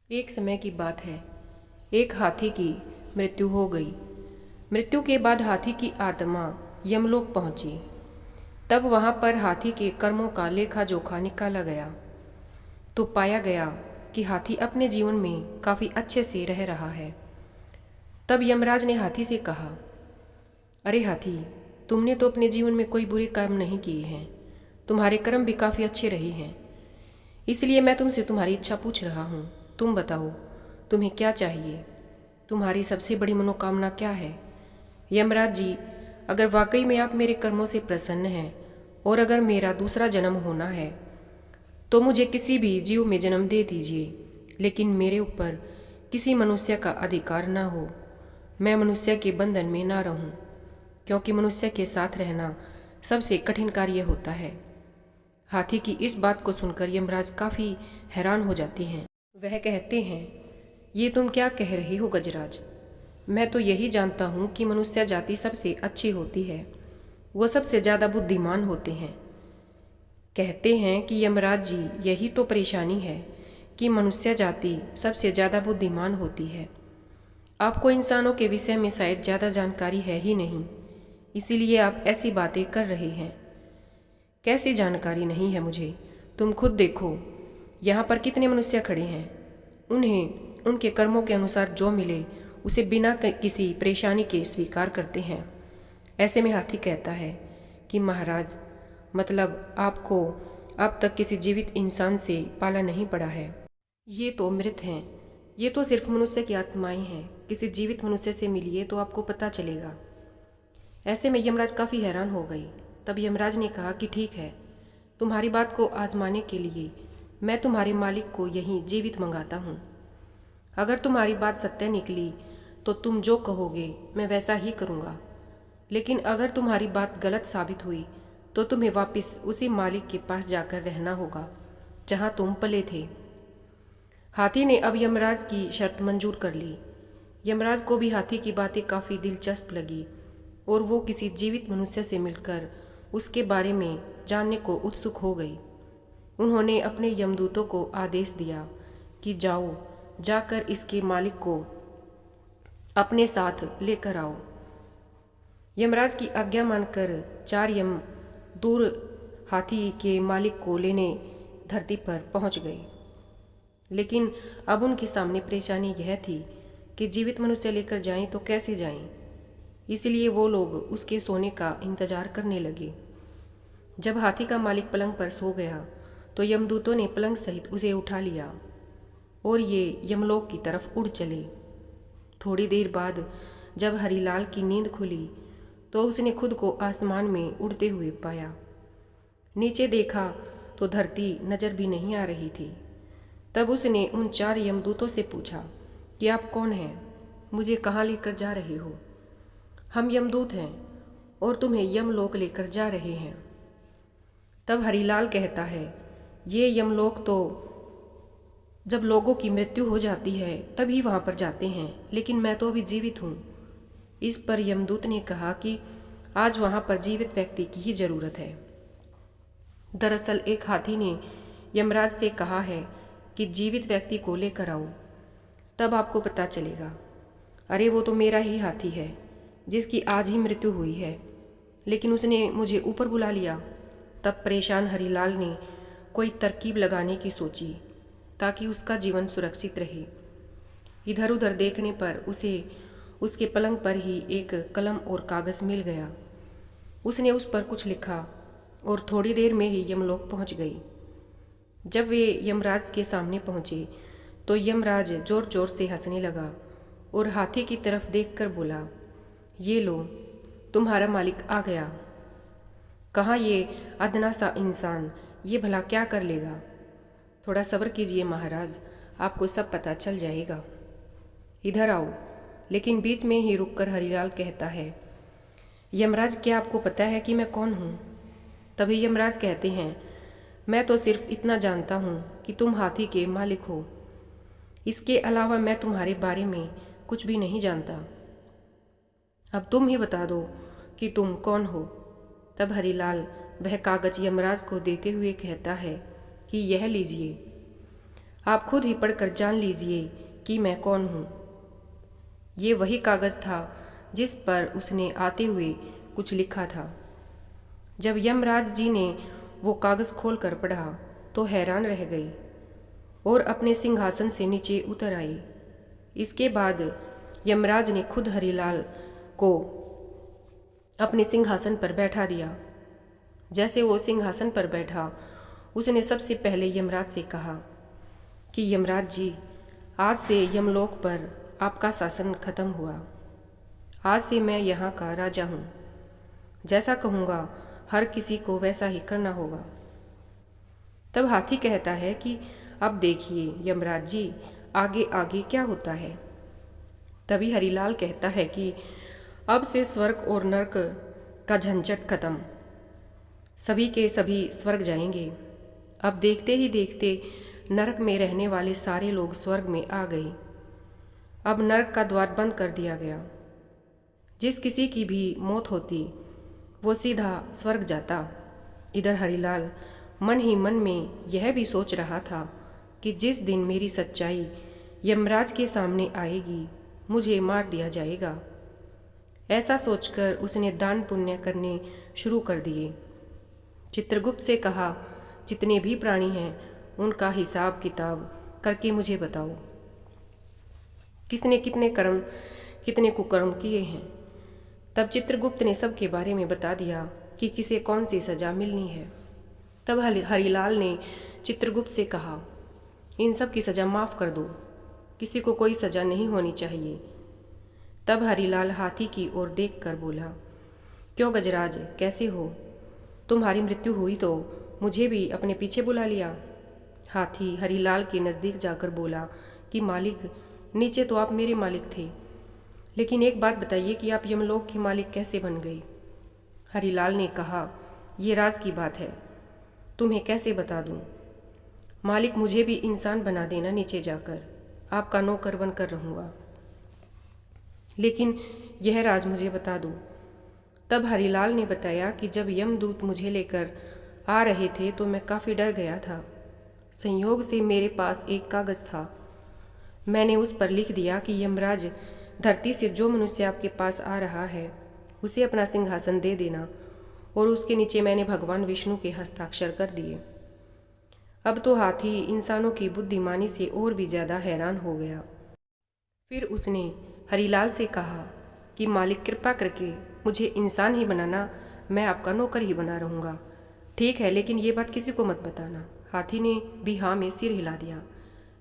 एक समय की बात है। एक हाथी की मृत्यु हो गई। मृत्यु के बाद हाथी की आत्मा यमलोक पहुंची। तब वहां पर हाथी के कर्मों का लेखा जोखा निकाला गया तो पाया गया कि हाथी अपने जीवन में काफी अच्छे से रह रहा है। तब यमराज ने हाथी से कहा, अरे हाथी, तुमने तो अपने जीवन में कोई बुरे काम नहीं किए हैं। तुम्हारे कर्म भी काफी अच्छे रहे हैं। इसलिए मैं तुमसे तुम्हारी इच्छा पूछ रहा हूँ। तुम बताओ, तुम्हें क्या चाहिए? तुम्हारी सबसे बड़ी मनोकामना क्या है? यमराज जी, अगर वाकई में आप मेरे कर्मों से प्रसन्न हैं और अगर मेरा दूसरा जन्म होना है तो मुझे किसी भी जीव में जन्म दे दीजिए, लेकिन मेरे ऊपर किसी मनुष्य का अधिकार ना हो। मैं मनुष्य के बंधन में ना रहूं, क्योंकि मनुष्य के साथ रहना सबसे कठिन कार्य होता है। हाथी की इस बात को सुनकर यमराज काफी हैरान हो जाते हैं। वह कहते हैं, ये तुम क्या कह रहे हो गजराज? मैं तो यही जानता हूँ कि मनुष्य जाति सबसे अच्छी होती है। वो सबसे ज्यादा बुद्धिमान होते हैं। कहते हैं कि यमराज जी, यही तो परेशानी है कि मनुष्य जाति सबसे ज्यादा बुद्धिमान होती है। आपको इंसानों के विषय में शायद ज्यादा जानकारी है ही नहीं, इसीलिए आप ऐसी बातें कर रहे हैं। कैसी जानकारी नहीं है मुझे? तुम खुद देखो, यहाँ पर कितने मनुष्य खड़े हैं। उन्हें उनके कर्मों के अनुसार जो मिले उसे बिना किसी परेशानी के स्वीकार करते हैं। ऐसे में हाथी कहता है कि महाराज, मतलब आपको अब तक किसी जीवित इंसान से पाला नहीं पड़ा है। ये तो मृत हैं। ये तो सिर्फ मनुष्य की आत्माएं हैं। किसी जीवित मनुष्य से मिलिए तो आपको पता चलेगा। ऐसे में यमराज काफ़ी हैरान हो गई। तब यमराज ने कहा कि ठीक है, तुम्हारी बात को आजमाने के लिए मैं तुम्हारे मालिक को यहीं जीवित मंगाता हूँ। अगर तुम्हारी बात सत्य निकली तो तुम जो कहोगे मैं वैसा ही करूँगा, लेकिन अगर तुम्हारी बात गलत साबित हुई तो तुम्हें वापस उसी मालिक के पास जाकर रहना होगा जहाँ तुम पले थे। हाथी ने अब यमराज की शर्त मंजूर कर ली। यमराज को भी हाथी की बातें काफ़ी दिलचस्प लगी और वो किसी जीवित मनुष्य से मिलकर उसके बारे में जानने को उत्सुक हो गई। उन्होंने अपने यमदूतों को आदेश दिया कि जाओ, जाकर इसके मालिक को अपने साथ लेकर आओ। यमराज की आज्ञा मानकर 4 यम दूर हाथी के मालिक को लेने धरती पर पहुंच गए। लेकिन अब उनके सामने परेशानी यह थी कि जीवित मनुष्य लेकर जाएं तो कैसे जाएं। इसलिए वो लोग उसके सोने का इंतजार करने लगे। जब हाथी का मालिक पलंग पर सो गया तो यमदूतों ने पलंग सहित उसे उठा लिया और ये यमलोक की तरफ उड़ चले। थोड़ी देर बाद जब हरीलाल की नींद खुली तो उसने खुद को आसमान में उड़ते हुए पाया। नीचे देखा तो धरती नजर भी नहीं आ रही थी। तब उसने उन 4 यमदूतों से पूछा कि आप कौन हैं? मुझे कहाँ लेकर जा रहे हो? हम यमदूत हैं और तुम्हें यमलोक लेकर जा रहे हैं। तब हरीलाल कहता है, ये यमलोक तो जब लोगों की मृत्यु हो जाती है तभी वहां पर जाते हैं, लेकिन मैं तो अभी जीवित हूँ। इस पर यमदूत ने कहा कि आज वहां पर जीवित व्यक्ति की ही जरूरत है। दरअसल एक हाथी ने यमराज से कहा है कि जीवित व्यक्ति को लेकर आओ, तब आपको पता चलेगा। अरे वो तो मेरा ही हाथी है जिसकी आज ही मृत्यु हुई है, लेकिन उसने मुझे ऊपर बुला लिया। तब परेशान हरीलाल ने कोई तरकीब लगाने की सोची ताकि उसका जीवन सुरक्षित रहे। इधर उधर देखने पर उसे उसके पलंग पर ही एक कलम और कागज मिल गया। उसने उस पर कुछ लिखा और थोड़ी देर में ही यमलोक पहुंच गई। जब वे यमराज के सामने पहुंचे तो यमराज जोर जोर से हंसने लगा और हाथी की तरफ देखकर बोला, ये लो, तुम्हारा मालिक आ गया। कहाँ ये अदना सा इंसान, ये भला क्या कर लेगा? थोड़ा सब्र कीजिए महाराज, आपको सब पता चल जाएगा। इधर आओ। लेकिन बीच में ही रुककर हरिलाल कहता है, यमराज, क्या आपको पता है कि मैं कौन हूँ? तभी यमराज कहते हैं, मैं तो सिर्फ इतना जानता हूँ कि तुम हाथी के मालिक हो। इसके अलावा मैं तुम्हारे बारे में कुछ भी नहीं जानता। अब तुम ही बता दो कि तुम कौन हो। तब हरिलाल वह कागज यमराज को देते हुए कहता है कि यह लीजिए, आप खुद ही पढ़कर जान लीजिए कि मैं कौन हूँ। ये वही कागज़ था जिस पर उसने आते हुए कुछ लिखा था। जब यमराज जी ने वो कागज़ खोलकर पढ़ा तो हैरान रह गई और अपने सिंहासन से नीचे उतर आई। इसके बाद यमराज ने खुद हरिलाल को अपने सिंहासन पर बैठा दिया। जैसे वो सिंहासन पर बैठा, उसने सबसे पहले यमराज से कहा कि यमराज जी, आज से यमलोक पर आपका शासन खत्म हुआ। आज से मैं यहाँ का राजा हूँ। जैसा कहूँगा हर किसी को वैसा ही करना होगा। तब हाथी कहता है कि अब देखिए यमराज जी, आगे आगे क्या होता है। तभी हरिलाल कहता है कि अब से स्वर्ग और नरक का झंझट खत्म। सभी के सभी स्वर्ग जाएंगे। अब देखते ही देखते नरक में रहने वाले सारे लोग स्वर्ग में आ गए। अब नरक का द्वार बंद कर दिया गया। जिस किसी की भी मौत होती वो सीधा स्वर्ग जाता। इधर हरिलाल मन ही मन में यह भी सोच रहा था कि जिस दिन मेरी सच्चाई यमराज के सामने आएगी, मुझे मार दिया जाएगा। ऐसा सोचकर उसने दान पुण्य करने शुरू कर दिए। चित्रगुप्त से कहा, जितने भी प्राणी हैं उनका हिसाब किताब करके मुझे बताओ, किसने कितने कर्म कितने कुकर्म किए हैं। तब चित्रगुप्त ने सबके बारे में बता दिया कि किसे कौन सी सज़ा मिलनी है। तब हरिलाल ने चित्रगुप्त से कहा, इन सब की सज़ा माफ़ कर दो, किसी को कोई सज़ा नहीं होनी चाहिए। तब हरिलाल हाथी की ओर देखकर बोला, क्यों गजराज, कैसे हो? तुम्हारी मृत्यु हुई तो मुझे भी अपने पीछे बुला लिया। हाथी हरिलाल के नज़दीक जाकर बोला कि मालिक, नीचे तो आप मेरे मालिक थे, लेकिन एक बात बताइए कि आप यमलोक के मालिक कैसे बन गए? हरिलाल ने कहा, ये राज की बात है, तुम्हें कैसे बता दूं? मालिक, मुझे भी इंसान बना देना, नीचे जाकर आपका नौकर बनकर रहूँगा, लेकिन यह राज मुझे बता दो। तब हरिलाल ने बताया कि जब यमदूत मुझे लेकर आ रहे थे तो मैं काफ़ी डर गया था। संयोग से मेरे पास एक कागज़ था। मैंने उस पर लिख दिया कि यमराज, धरती से जो मनुष्य आपके पास आ रहा है उसे अपना सिंहासन दे देना, और उसके नीचे मैंने भगवान विष्णु के हस्ताक्षर कर दिए। अब तो हाथी इंसानों की बुद्धिमानी से और भी ज़्यादा हैरान हो गया। फिर उसने हरिलाल से कहा कि मालिक, कृपा करके मुझे इंसान ही बनाना, मैं आपका नौकर ही बना रहूँगा। ठीक है, लेकिन ये बात किसी को मत बताना। हाथी ने भी हाँ में सिर हिला दिया।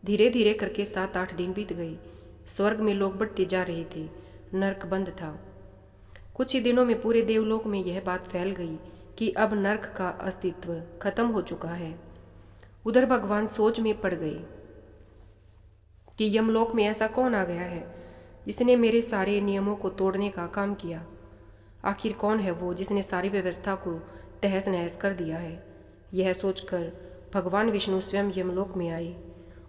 धीरे धीरे करके 7-8 दिन बीत गए। स्वर्ग में लोग बढ़ते जा रहे थे, नरक बंद था। कुछ ही दिनों में पूरे देवलोक में यह बात फैल गई कि अब नरक का अस्तित्व खत्म हो चुका है। उधर भगवान सोच में पड़ गए कि यमलोक में ऐसा कौन आ गया है जिसने मेरे सारे नियमों को तोड़ने का काम किया। आखिर कौन है वो जिसने सारी व्यवस्था को तहस नहस कर दिया है। यह सोचकर भगवान विष्णु स्वयं यमलोक में आए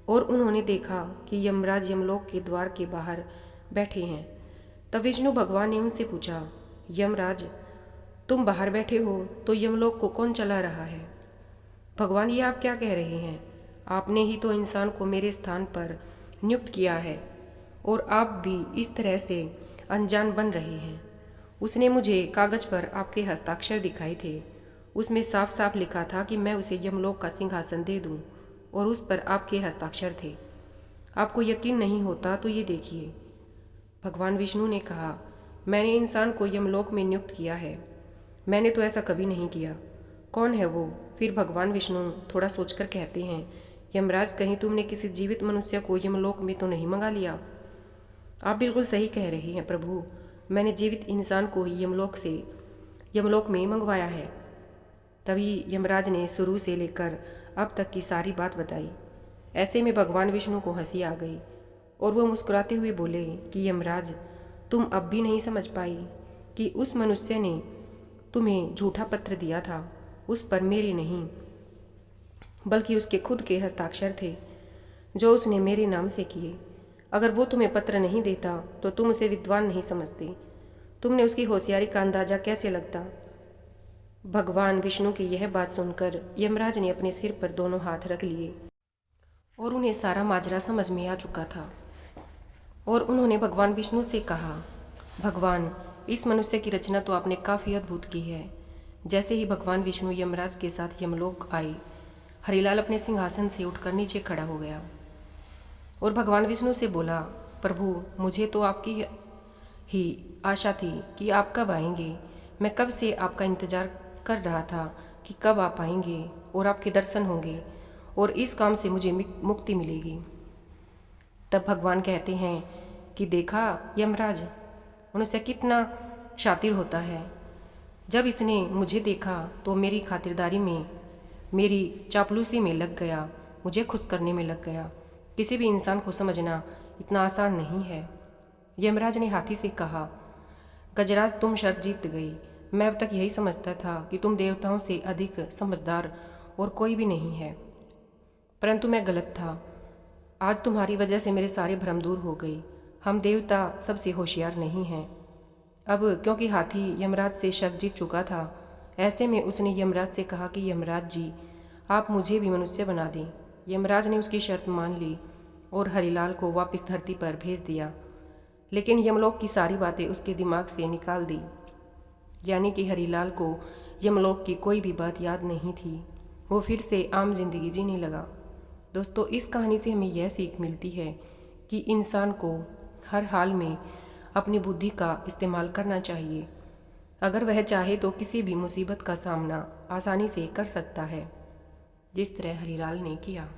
और उन्होंने देखा कि यमराज यमलोक के द्वार के बाहर बैठे हैं। तब विष्णु भगवान ने उनसे पूछा, यमराज, तुम बाहर बैठे हो तो यमलोक को कौन चला रहा है? भगवान, ये आप क्या कह रहे हैं? आपने ही तो इंसान को मेरे स्थान पर नियुक्त किया है और आप भी इस तरह से अनजान बन रहे हैं। उसने मुझे कागज़ पर आपके हस्ताक्षर दिखाए थे। उसमें साफ साफ लिखा था कि मैं उसे यमलोक का सिंहासन दे दूं, और उस पर आपके हस्ताक्षर थे। आपको यकीन नहीं होता तो ये देखिए। भगवान विष्णु ने कहा, मैंने इंसान को यमलोक में नियुक्त किया है। मैंने तो ऐसा कभी नहीं किया। कौन है वो? फिर भगवान विष्णु थोड़ा सोचकर कहते हैं, यमराज, कहीं तुमने किसी जीवित मनुष्य को यमलोक में तो नहीं मंगा लिया? आप बिल्कुल सही कह रहे हैं प्रभु, मैंने जीवित इंसान को ही यमलोक में मंगवाया है। तभी यमराज ने शुरू से लेकर अब तक की सारी बात बताई। ऐसे में भगवान विष्णु को हंसी आ गई और वह मुस्कुराते हुए बोले कि यमराज, तुम अब भी नहीं समझ पाई कि उस मनुष्य ने तुम्हें झूठा पत्र दिया था। उस पर मेरे नहीं बल्कि उसके खुद के हस्ताक्षर थे जो उसने मेरे नाम से किए। अगर वो तुम्हें पत्र नहीं देता तो तुम उसे विद्वान नहीं समझते। तुमने उसकी होशियारी का अंदाजा कैसे लगता? भगवान विष्णु की यह बात सुनकर यमराज ने अपने सिर पर दोनों हाथ रख लिए और उन्हें सारा माजरा समझ में आ चुका था। और उन्होंने भगवान विष्णु से कहा, भगवान, इस मनुष्य की रचना तो आपने काफ़ी अद्भुत की है। जैसे ही भगवान विष्णु यमराज के साथ यमलोक आए, हरिलाल अपने सिंहासन से उठकर नीचे खड़ा हो गया और भगवान विष्णु से बोला, प्रभु, मुझे तो आपकी ही आशा थी कि आप कब आएंगे। मैं कब से आपका इंतज़ार कर रहा था कि कब आप आएंगे और आपके दर्शन होंगे और इस काम से मुझे मुक्ति मिलेगी। तब भगवान कहते हैं कि देखा यमराज, मनुष्य कितना शातिर होता है। जब इसने मुझे देखा तो मेरी खातिरदारी में, मेरी चापलूसी में लग गया, मुझे खुश करने में लग गया। किसी भी इंसान को समझना इतना आसान नहीं है। यमराज ने हाथी से कहा, गजराज, तुम शर्त जीत गई। मैं अब तक यही समझता था कि तुम देवताओं से अधिक समझदार और कोई भी नहीं है, परंतु मैं गलत था। आज तुम्हारी वजह से मेरे सारे भ्रम दूर हो गए। हम देवता सबसे होशियार नहीं हैं। अब क्योंकि हाथी यमराज से शर्त जीत चुका था, ऐसे में उसने यमराज से कहा कि यमराज जी, आप मुझे भी मनुष्य बना दें। यमराज ने उसकी शर्त मान ली और हरिलाल को वापस धरती पर भेज दिया। लेकिन यमलोक की सारी बातें उसके दिमाग से निकाल दी, यानी कि हरिलाल को यमलोक की कोई भी बात याद नहीं थी। वो फिर से आम जिंदगी जीने लगा। दोस्तों, इस कहानी से हमें यह सीख मिलती है कि इंसान को हर हाल में अपनी बुद्धि का इस्तेमाल करना चाहिए। अगर वह चाहे तो किसी भी मुसीबत का सामना आसानी से कर सकता है, जिस तरह हरिलाल ने किया।